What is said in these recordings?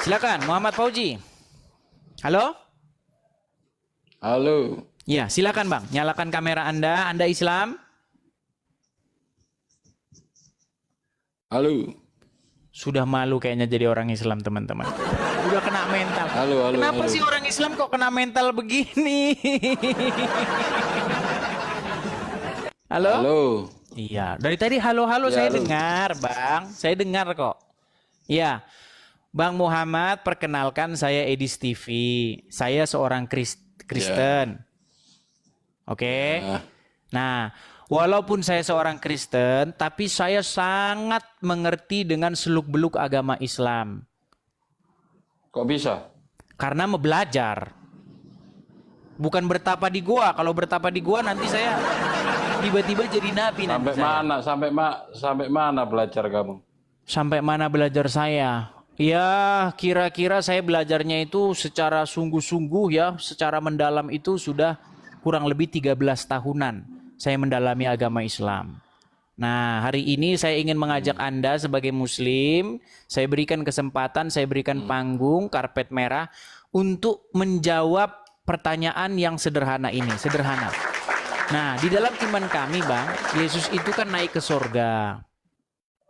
Silakan Muhammad Fauzi. Halo? Halo, Ya, silakan Bang. Nyalakan kamera Anda. Anda Islam? halo, Sudah malu kayaknya jadi orang Islam, teman-teman. Udah kena mental. halo, halo, Kenapa halo. sih orang Islam kok kena mental begini? Halo? Halo, Iya, dari tadi halo-halo ya saya halo. dengar, Bang. Saya dengar kok. Iya, Bang Muhammad, perkenalkan saya Edis TV. Saya seorang Ya, Kristen. Oke. ya. Nah, walaupun saya seorang Kristen, tapi saya sangat mengerti dengan seluk-beluk agama Islam. Kok bisa? Karena mau belajar. Bukan bertapa di gua. Kalau bertapa di gua nanti saya tiba-tiba jadi nabi nanti Sampai saya. mana? Sampai mana belajar kamu? Sampai mana belajar saya? Ya, kira-kira saya belajarnya itu secara sungguh-sungguh ya, secara mendalam itu sudah kurang lebih 13 tahunan saya mendalami agama Islam. Nah, hari ini saya ingin mengajak Anda sebagai muslim, saya berikan kesempatan, saya berikan panggung, karpet merah untuk menjawab pertanyaan yang sederhana ini, sederhana. Nah, di dalam iman kami, Bang, Yesus itu kan naik ke sorga.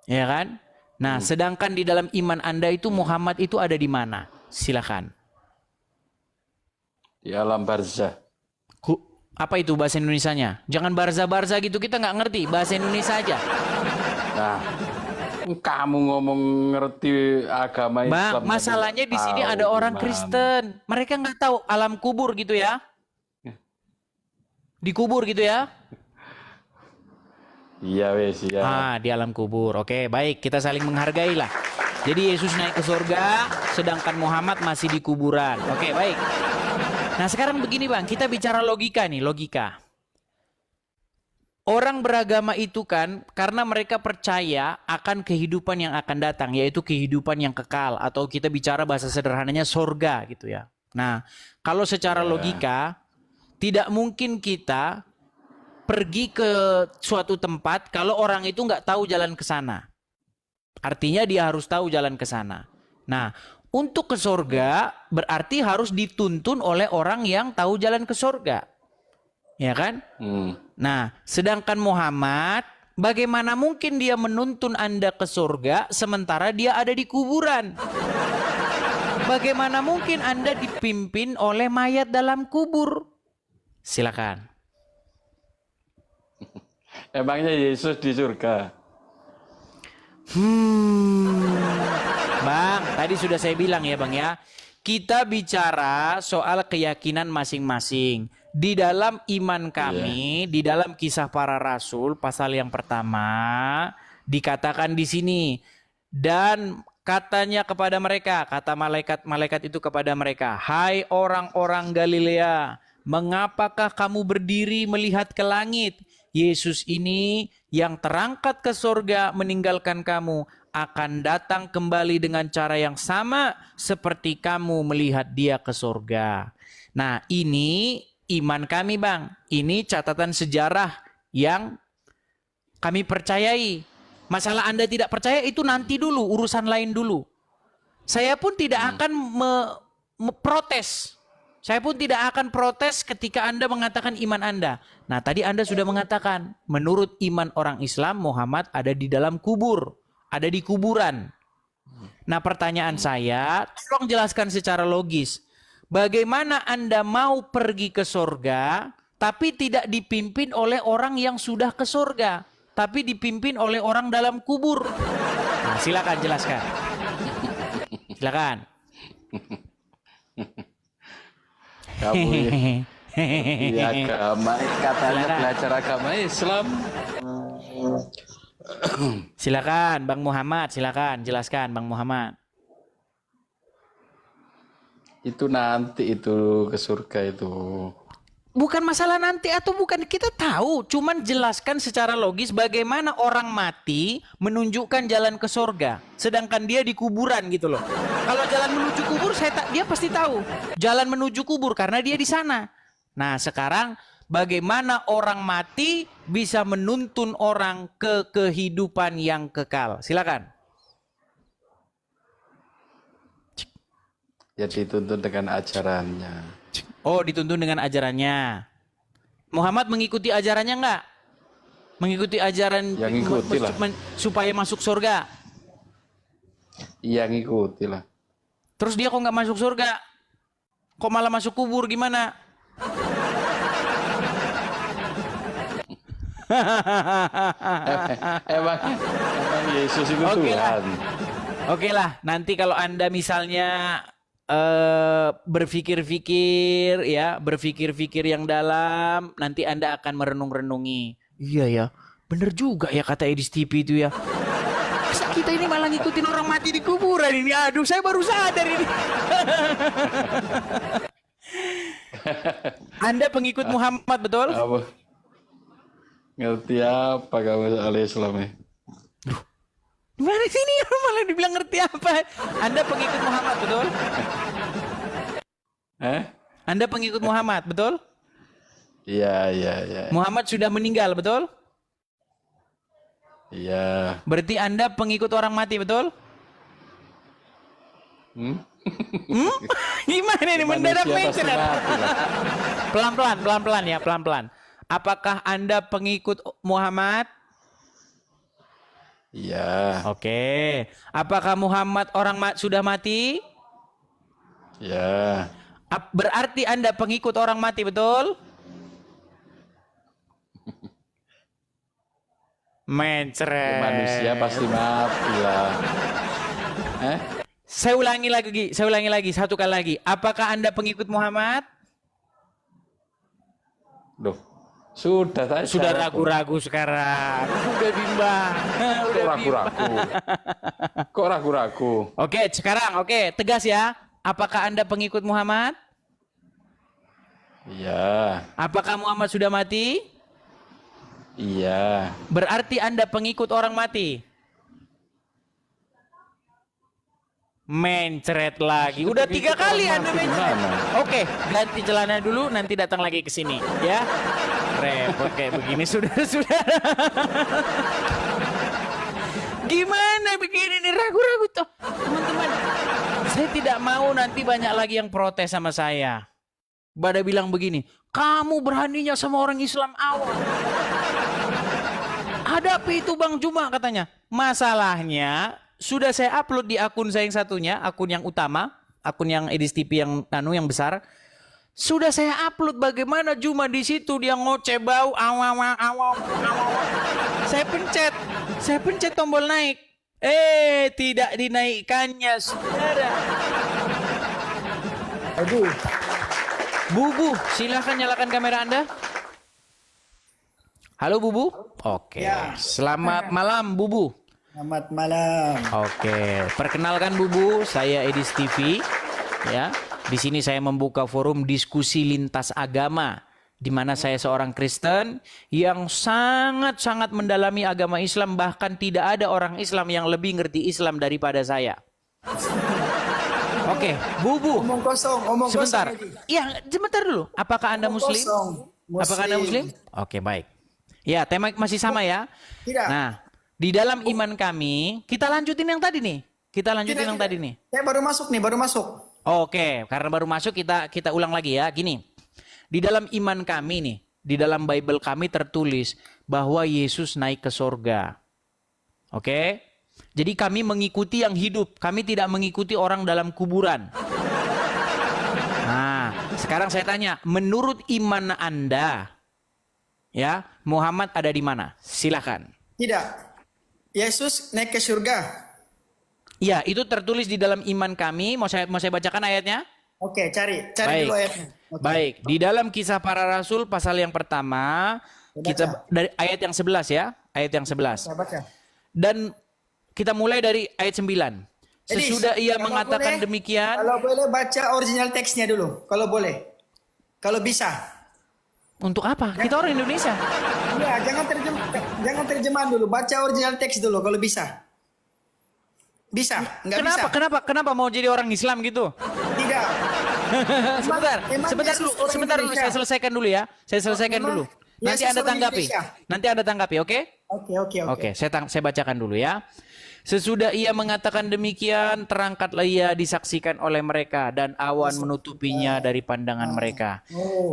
Ya kan? Nah, sedangkan di dalam iman Anda itu Muhammad itu ada di mana? Silakan. Di alam barzah. Apa itu bahasa Indonesianya? Jangan barza-barza gitu, kita nggak ngerti. Bahasa Indonesia aja. Nah, kamu ngomong ngerti agama Bang, Islam tapi nggak masalahnya di sini tahu ada orang gimana. Kristen. Mereka nggak tahu alam kubur gitu ya. Dikubur gitu ya. Iya wes ya. Di alam kubur. Oke, baik. Kita saling menghargai lah. Jadi Yesus naik ke surga, sedangkan Muhammad masih di kuburan. Oke, baik. Nah, sekarang begini Bang, kita bicara logika nih, logika. Orang beragama itu kan karena mereka percaya akan kehidupan yang akan datang, yaitu kehidupan yang kekal, atau kita bicara bahasa sederhananya sorga gitu ya. Nah, kalau secara Ya. logika, tidak mungkin kita pergi ke suatu tempat kalau orang itu nggak tahu jalan ke sana. Artinya dia harus tahu jalan ke sana. Nah, untuk ke sorga berarti harus dituntun oleh orang yang tahu jalan ke sorga. Ya kan? Hmm. Nah, sedangkan Muhammad, bagaimana mungkin dia menuntun Anda ke surga sementara dia ada di kuburan? Bagaimana mungkin Anda dipimpin oleh mayat dalam kubur? Silakan. Emangnya Yesus di surga? Bang, tadi sudah saya bilang ya Bang ya. Kita bicara soal keyakinan masing-masing. Di dalam iman Iya. kami, di dalam kisah para rasul, pasal yang pertama, dikatakan di sini, dan katanya kepada mereka, kata malaikat-malaikat itu kepada mereka, hai orang-orang Galilea, mengapakah kamu berdiri melihat ke langit? Yesus ini yang terangkat ke sorga meninggalkan kamu akan datang kembali dengan cara yang sama seperti kamu melihat dia ke sorga. Nah, ini iman kami Bang. Ini catatan sejarah yang kami percayai. Masalah Anda tidak percaya itu nanti dulu, urusan lain dulu. Saya pun tidak akan protes. Saya pun tidak akan protes ketika Anda mengatakan iman Anda. Nah, tadi Anda sudah mengatakan, menurut iman orang Islam, Muhammad ada di dalam kubur, ada di kuburan. Nah, pertanyaan saya, tolong jelaskan secara logis. Bagaimana Anda mau pergi ke surga, tapi tidak dipimpin oleh orang yang sudah ke surga, tapi dipimpin oleh orang dalam kubur? Nah, silakan jelaskan. Silakan. Kamu ngerti agama, katanya Silakan. belajar agama Islam. Silakan Bang Muhammad, silakan jelaskan Bang Muhammad. Itu nanti itu ke surga itu. Bukan masalah nanti atau bukan, kita tahu, cuman jelaskan secara logis bagaimana orang mati menunjukkan jalan ke sorga, sedangkan dia di kuburan gitu loh. Kalau jalan menuju kubur, dia pasti tahu jalan menuju kubur karena dia di sana. Nah, sekarang bagaimana orang mati bisa menuntun orang ke kehidupan yang kekal? Silakan. Ya dituntun dengan ajarannya. Oh, dituntun dengan ajarannya. Muhammad mengikuti ajarannya enggak? Mengikuti ajaran Ya ngikuti lah. supaya masuk surga. Iya ngikuti lah. Terus dia kok nggak masuk surga? Kok malah masuk kubur gimana? Emang Yesus itu Oke lah. Tuhan. Oke lah, nanti kalau Anda misalnya berpikir-pikir ya, berpikir-pikir yang dalam, nanti Anda akan merenung-renungi. Iya ya, bener juga ya kata Edis TV itu ya. Masa kita ini malah ngikutin orang mati di kuburan ini? Aduh, saya baru sadar ini. Anda pengikut Muhammad, betul? Apa? Ngerti apa kamu soal Islam ya? Gimana sih ini malah dibilang ngerti apa? Anda pengikut Muhammad, betul? Anda pengikut Muhammad, betul? Iya. Muhammad sudah meninggal, betul? Iya. Berarti Anda pengikut orang mati, betul? Gimana ini mendadak Manusia pasti mencret? mati lah. Pelan-pelan ya, pelan-pelan. Apakah Anda pengikut Muhammad? Iya. Oke. Apakah Muhammad sudah mati? Iya. Berarti Anda pengikut orang mati, betul? Mencret. Manusia pasti mati lah. Saya ulangi lagi, satu kali lagi. Apakah Anda pengikut Muhammad? Duh, sudah tadi. Sudah ragu-ragu sekarang. Udah bimbang. Kok ragu-ragu? Kok ragu-ragu? Oke, sekarang tegas ya. Apakah Anda pengikut Muhammad? Iya. Apakah Muhammad sudah mati? Iya. Berarti Anda pengikut orang mati. Mencret lagi. Udah 3 kali Anda mencret. Oke, ganti celana dulu, nanti datang lagi ke sini, ya. Repot kayak begini sudah. Gimana begini nih, ragu-ragu tuh, teman-teman. Saya tidak mau nanti banyak lagi yang protes sama saya. Pada bilang begini, kamu beraninya sama orang Islam awam. Hadapi itu Bang Juma katanya. Masalahnya sudah saya upload di akun saya yang satunya, akun yang utama, akun yang Edis TV yang besar. Sudah saya upload bagaimana Juma di situ dia ngoceh bau awam. Saya pencet tombol naik. Tidak dinaikkannya, saudara. Aduh. Bubu, silahkan nyalakan kamera Anda. Halo Bubu. Oke. Ya. Selamat malam Bubu. Selamat malam. Oke, perkenalkan Bubu, saya Edis TV. Ya, di sini saya membuka forum diskusi lintas agama, di mana saya seorang Kristen yang sangat-sangat mendalami agama Islam, bahkan tidak ada orang Islam yang lebih ngerti Islam daripada saya. Oke, Bubu. Omong kosong Sebentar. ini. Iya, sebentar dulu. Apakah Anda Omong Muslim? kosong. Apakah Anda Muslim? Oke, baik. Ya, tema masih sama ya. Tidak. Nah, di dalam iman kami, kita lanjutin yang tadi nih. Tidak. Tadi nih. Saya baru masuk. Oke, karena baru masuk kita ulang lagi ya. Gini. Di dalam iman kami nih, di dalam Bible kami tertulis bahwa Yesus naik ke sorga. Oke? Jadi kami mengikuti yang hidup, kami tidak mengikuti orang dalam kuburan. Nah, sekarang saya tanya, menurut iman Anda, ya, Muhammad ada di mana? Silakan. Tidak. Yesus naik ke surga. Ya, itu tertulis di dalam iman kami. Mau saya bacakan ayatnya? Oke, cari Baik. dulu ayatnya. Oke. Baik, di dalam Kisah Para Rasul pasal yang pertama, kita dari ayat yang 11 ya, ayat yang 11. Saya baca. Dan kita mulai dari ayat 9. Sesudah ia Kalau mengatakan boleh, demikian, Kalau boleh baca original teksnya dulu, kalau boleh. Kalau bisa. untuk apa? Kita orang Indonesia. Iya, jangan terjemahan dulu, baca original teks dulu kalau bisa. Bisa, nggak bisa. Kenapa mau jadi orang Islam gitu? Tidak. Sebentar dulu, saya selesaikan dulu ya. Saya selesaikan Memang dulu. Nanti Yesus Anda orang tanggapi. Indonesia. Nanti Anda tanggapi, oke? Oke. Oke, saya bacakan dulu ya. Sesudah ia mengatakan demikian, terangkatlah ia disaksikan oleh mereka dan awan menutupinya dari pandangan mereka.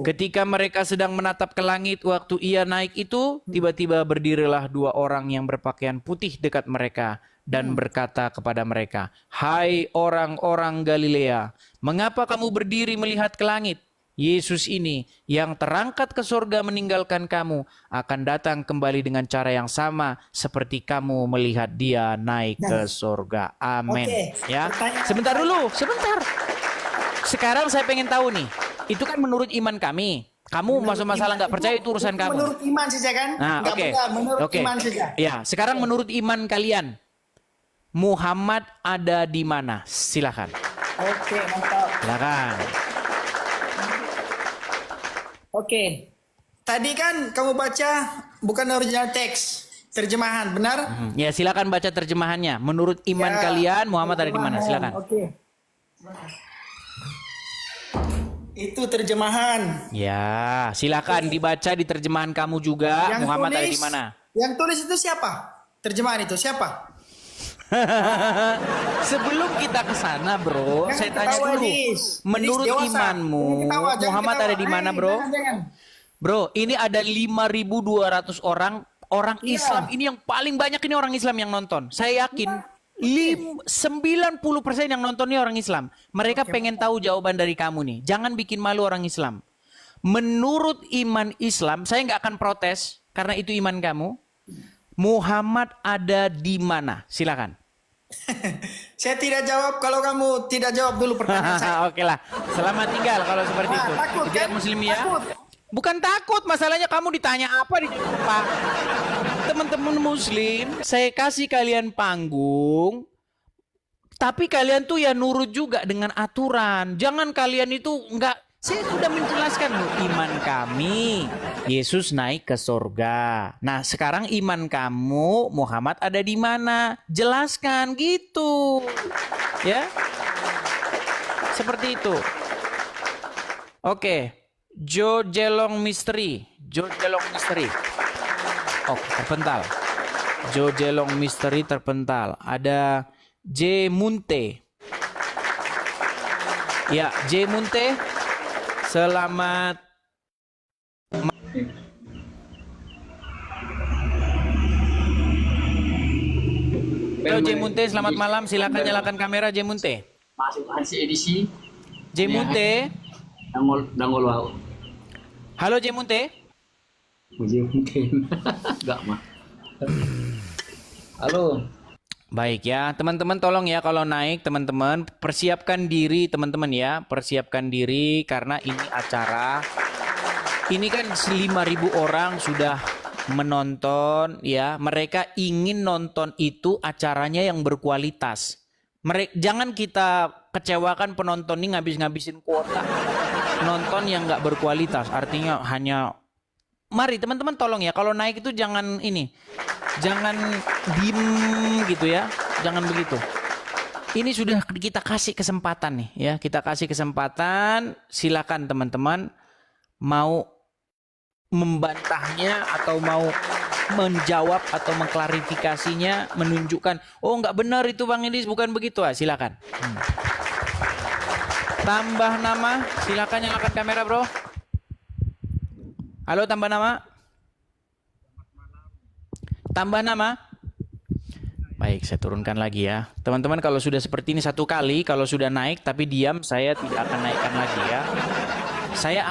Ketika mereka sedang menatap ke langit waktu ia naik itu, tiba-tiba berdirilah dua orang yang berpakaian putih dekat mereka dan berkata kepada mereka, "Hai orang-orang Galilea, mengapa kamu berdiri melihat ke langit? Yesus ini yang terangkat ke surga meninggalkan kamu akan datang kembali dengan cara yang sama seperti kamu melihat dia naik ke surga." Amin. Oke, Ya, pertanyaan sebentar dulu, sebentar. Sekarang saya pengen tahu nih, itu kan menurut iman kami. Kamu masuk masalah nggak percaya itu urusan kamu. Menurut iman saja kan? Nah, Nggak oke. benar, menurut Oke. iman saja. Ya, sekarang menurut iman kalian, Muhammad ada di mana? Silakan. Oke, mantap. Silakan. Oke. Tadi kan kamu baca bukan original teks, terjemahan, benar? Ya, silakan baca terjemahannya. Menurut iman Ya, kalian, Muhammad ada di mana? Silakan. Oke. Itu terjemahan. Ya, silakan dibaca di terjemahan kamu juga. Muhammad ada di mana? Yang tulis itu siapa? Terjemahan itu siapa? Sebelum kita ke sana, bro, Jangan saya tanya ketawa, dulu. Dis. Menurut Dis, dewasa. imanmu, Jangan ketawa, jangan Muhammad ketawa. ada di mana, bro? Jangan. Bro, ini ada 5.200 orang Iya. Islam. Ini yang paling banyak ini orang Islam yang nonton. Saya yakin 90% yang nonton ini orang Islam. Mereka pengen tahu jawaban dari kamu nih. Jangan bikin malu orang Islam. Menurut iman Islam, saya nggak akan protes karena itu iman kamu. Muhammad ada di mana? Silakan. Saya tidak jawab kalau kamu tidak jawab dulu pertanyaan saya. Oke lah. Selamat tinggal kalau seperti itu. Takut Tidak kan? Muslim ya? Takut. Bukan takut, masalahnya kamu ditanya apa di Pak. Teman-teman Muslim, saya kasih kalian panggung, tapi kalian tuh ya nurut juga dengan aturan. Jangan kalian itu enggak. Saya sudah menjelaskan loh, iman kami Yesus naik ke surga. Nah, sekarang iman kamu Muhammad ada di mana? Jelaskan gitu. Ya. Seperti itu. Oke. Jo Jelong Misteri. Jo Jelong Misteri. Oh, terpental. Jo Jelong Misteri terpental. Ada J Munte. Ya, J Munte. Selamat. Halo J Munte, selamat malam. Silakan nyalakan kamera J Munte. Masuk hasil edisi J Munte. dangol wow. Halo J Munte. Muji mungkin. Enggak mah. Halo. Baik ya, teman-teman tolong ya kalau naik teman-teman persiapkan diri teman-teman ya, persiapkan diri karena ini acara. Ini kan 5.000 orang sudah menonton ya, mereka ingin nonton itu acaranya yang berkualitas. Jangan kita kecewakan penonton ini ngabis-ngabisin kuota. Nonton yang nggak berkualitas, artinya hanya mari teman-teman tolong ya kalau naik itu jangan ini. Jangan diem gitu ya. Jangan begitu. Ini sudah kita kasih kesempatan nih ya. Kita kasih kesempatan. Silakan teman-teman mau membantahnya atau mau menjawab atau mengklarifikasinya, menunjukkan oh nggak benar itu Bang Idris bukan begitu. Silakan. Tambah nama. Silakan nyalakan kamera, Bro. Halo, tambah nama. Tambah nama. Baik, saya turunkan lagi ya. Teman-teman kalau sudah seperti ini satu kali, kalau sudah naik tapi diam, saya tidak akan naikkan lagi ya.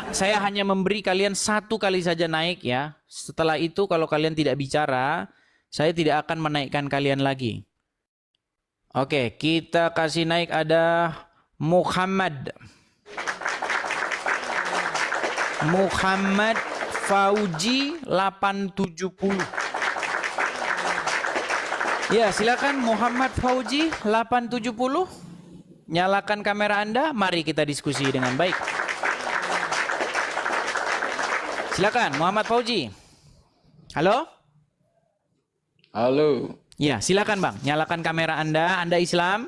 Saya hanya memberi kalian satu kali saja naik ya. Setelah itu kalau kalian tidak bicara, saya tidak akan menaikkan kalian lagi. Oke, kita kasih naik ada Muhammad. Muhammad Fauji 870. Ya, silakan Muhammad Fauji 870. Nyalakan kamera Anda, mari kita diskusi dengan baik. Silakan Muhammad Fauji. Halo? Halo. Ya, silakan Bang, nyalakan kamera Anda. Anda Islam?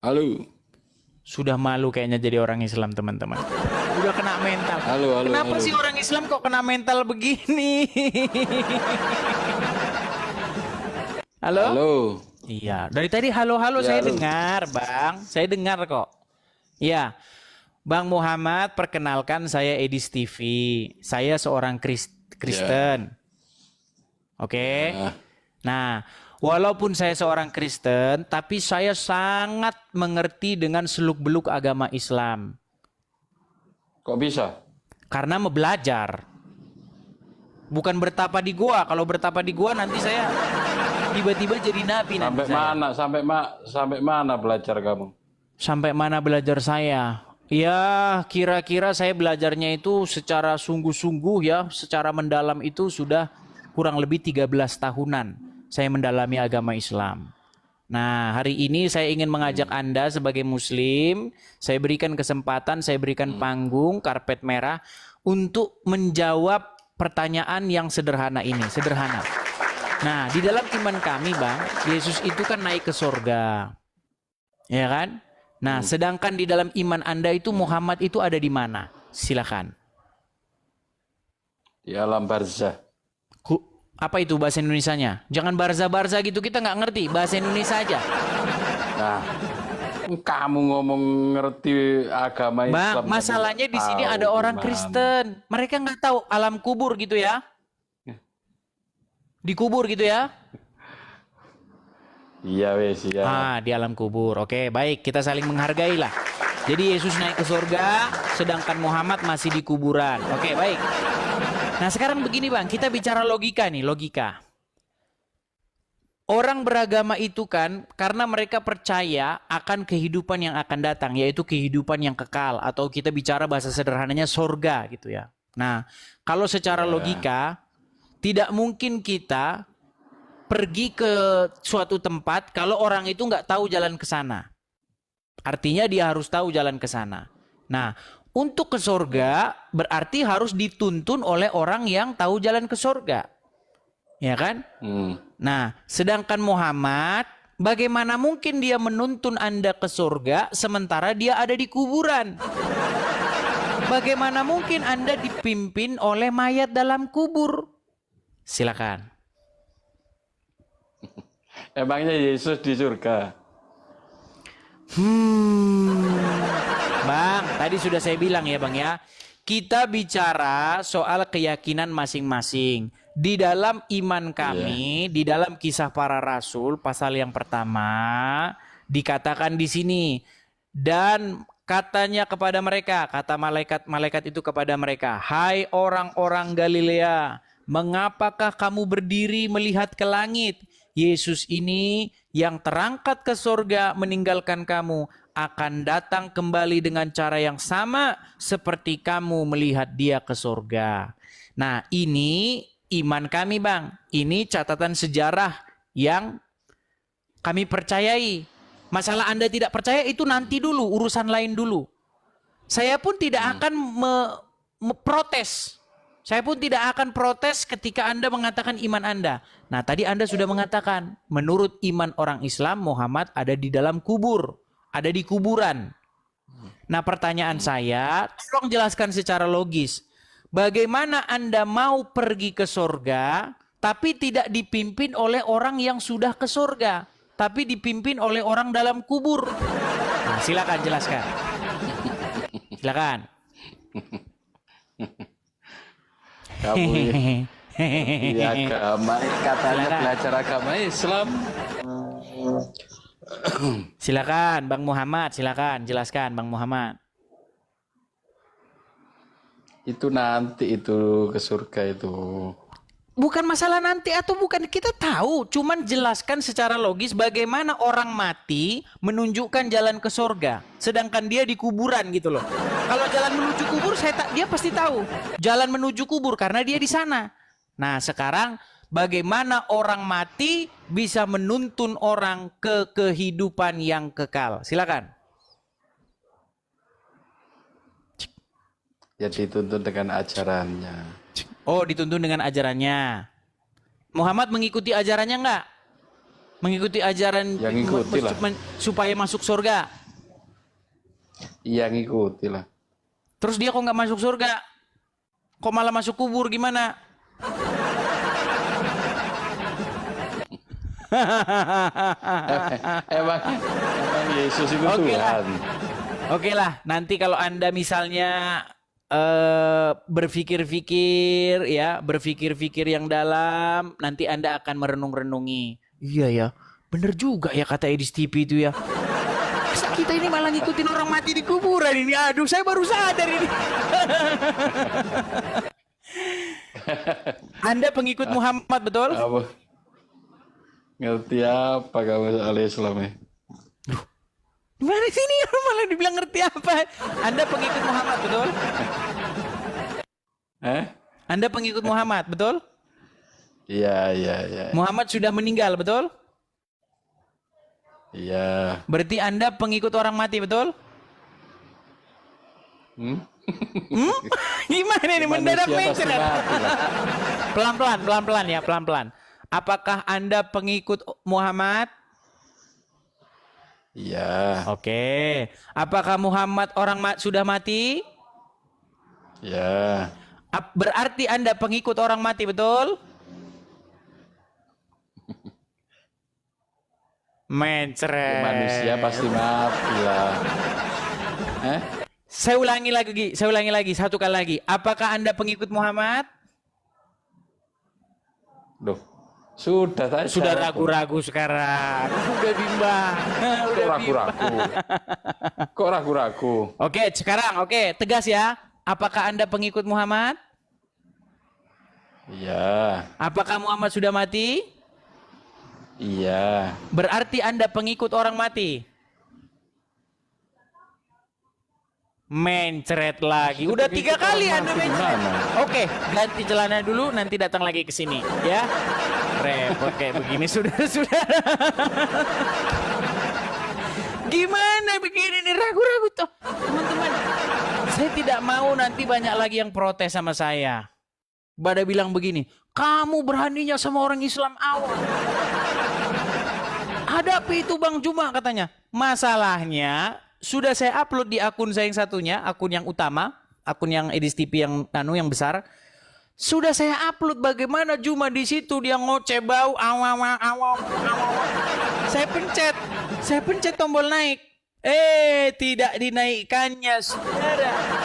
Halo. Sudah malu kayaknya jadi orang Islam, teman-teman. Udah kena mental. Halo, Kenapa halo. sih orang Islam kok kena mental begini? Halo? Halo. Iya, dari tadi halo-halo Ya, saya halo. dengar, Bang. Saya dengar kok. Iya. Bang Muhammad, perkenalkan saya Edis TV. Saya seorang Kristen. Oke. Ah, Nah, walaupun saya seorang Kristen, tapi saya sangat mengerti dengan seluk-beluk agama Islam. kok bisa? Karena mau belajar. Bukan bertapa di gua. Kalau bertapa di gua nanti saya tiba-tiba jadi nabi nanti Sampai saya. mana? Sampai mana belajar kamu? Sampai mana belajar saya? Ya, kira-kira saya belajarnya itu secara sungguh-sungguh ya, secara mendalam itu sudah kurang lebih 13 tahunan saya mendalami agama Islam. Nah, hari ini saya ingin mengajak Anda sebagai muslim, saya berikan kesempatan, saya berikan panggung, karpet merah untuk menjawab pertanyaan yang sederhana ini, sederhana. Nah, di dalam iman kami, Bang, Yesus itu kan naik ke sorga. Ya kan? Nah, sedangkan di dalam iman Anda itu Muhammad itu ada di mana? Silakan. Di alam barzah. Apa itu bahasa Indonesianya? Jangan barza-barza gitu, kita nggak ngerti. Bahasa Indonesia aja. Nah, kamu ngomong ngerti agama Islam. Bang, masalahnya di sini tahu ada orang gimana. Kristen. Mereka nggak tahu alam kubur gitu ya. Dikubur gitu ya. Iya wes ya. Ah, di alam kubur. Oke, baik. Kita saling menghargai lah. Jadi Yesus naik ke surga, sedangkan Muhammad masih di kuburan. Oke, baik. Nah, sekarang begini Bang, kita bicara logika nih, logika. Orang beragama itu kan karena mereka percaya akan kehidupan yang akan datang, yaitu kehidupan yang kekal, atau kita bicara bahasa sederhananya sorga gitu ya. Nah, kalau secara logika, tidak mungkin kita pergi ke suatu tempat kalau orang itu nggak tahu jalan ke sana. Artinya dia harus tahu jalan ke sana. Nah, untuk ke sorga berarti harus dituntun oleh orang yang tahu jalan ke sorga. Ya kan? Nah, sedangkan Muhammad, bagaimana mungkin dia menuntun Anda ke sorga sementara dia ada di kuburan? Bagaimana mungkin Anda dipimpin oleh mayat dalam kubur? Silakan. Emangnya Yesus di surga? Bang, tadi sudah saya bilang ya Bang ya, kita bicara soal keyakinan masing-masing. Di dalam iman kami, di dalam kisah para rasul, pasal yang pertama, dikatakan di sini, dan katanya kepada mereka, kata malaikat-malaikat itu kepada mereka, hai orang-orang Galilea, mengapakah kamu berdiri melihat ke langit? Yesus ini yang terangkat ke sorga meninggalkan kamu akan datang kembali dengan cara yang sama seperti kamu melihat dia ke sorga. Nah, ini iman kami Bang. Ini catatan sejarah yang kami percayai. Masalah Anda tidak percaya itu nanti dulu, urusan lain dulu. Saya pun tidak akan protes. Saya pun tidak akan protes ketika Anda mengatakan iman Anda. Nah, tadi Anda sudah mengatakan, menurut iman orang Islam, Muhammad ada di dalam kubur, ada di kuburan. Nah, pertanyaan saya, tolong jelaskan secara logis. Bagaimana Anda mau pergi ke sorga, tapi tidak dipimpin oleh orang yang sudah ke sorga, tapi dipimpin oleh orang dalam kubur? Nah, silakan jelaskan. Silakan. Kamu ya agama, katanya belajar agama Islam. Silakan Bang Muhammad, silakan jelaskan Bang Muhammad. Itu nanti itu ke surga itu. Bukan masalah nanti atau bukan, kita tahu, cuman jelaskan secara logis bagaimana orang mati menunjukkan jalan ke sorga, sedangkan dia di kuburan gitu loh. Kalau jalan menuju kubur, dia pasti tahu jalan menuju kubur karena dia di sana. Nah, sekarang bagaimana orang mati bisa menuntun orang ke kehidupan yang kekal? Silakan. Ya dituntun dengan ajarannya. Oh, dituntun dengan ajarannya. Muhammad mengikuti ajarannya enggak? Mengikuti ajaran Ya, ngikuti lah. supaya masuk surga. Iya ngikuti lah. Terus dia kok nggak masuk surga? Kok malah masuk kubur gimana? emang Yesus itu Oke lah. Tuhan. Oke lah, nanti kalau Anda misalnya berpikir-pikir ya, berpikir-pikir yang dalam, nanti Anda akan merenung-renungi. Iya ya, bener juga ya kata Edis TV itu ya. Masa kita ini malah ngikutin orang mati di kuburan ini? Aduh, saya baru sadar ini. Anda pengikut Muhammad, betul? Apa? Ngerti apa kamu alias Islam ya? Gimana sini malah dibilang ngerti apa? Anda pengikut Muhammad, betul? Anda pengikut Muhammad, betul? Iya. Muhammad sudah meninggal, betul? Iya. Berarti Anda pengikut orang mati, betul? Gimana ini mendadak Manusia pasti mencret? mati lah. Pelan-pelan ya, pelan-pelan. Apakah Anda pengikut Muhammad? Iya. Oke. Apakah Muhammad sudah mati? Iya. Berarti Anda pengikut orang mati, betul? Mencret. Manusia pasti mati lah. Saya ulangi lagi, satu kali lagi. Apakah Anda pengikut Muhammad? Duh, sudah tadi. Sudah ragu-ragu sekarang. Udah bimbang. Kok ragu-ragu? Kok ragu-ragu? Oke, sekarang tegas ya. Apakah Anda pengikut Muhammad? Iya. Apakah Muhammad sudah mati? Iya. Berarti Anda pengikut orang mati. Mencret lagi. Udah 3 kali Anda mencret. Oke, ganti celana dulu, nanti datang lagi ke sini, ya. Repot kayak begini, sudah. Gimana begini nih, ragu-ragu tuh, teman-teman. Saya tidak mau nanti banyak lagi yang protes sama saya. Pada bilang begini, kamu beraninya sama orang Islam awam. Hadapi itu Bang Juma katanya. Masalahnya sudah saya upload di akun saya yang satunya, akun yang utama, akun yang Edis TV yang yang besar. Sudah saya upload bagaimana Juma di situ dia ngoceh bau awam. Saya pencet tombol naik. Tidak dinaikkannya, saudara.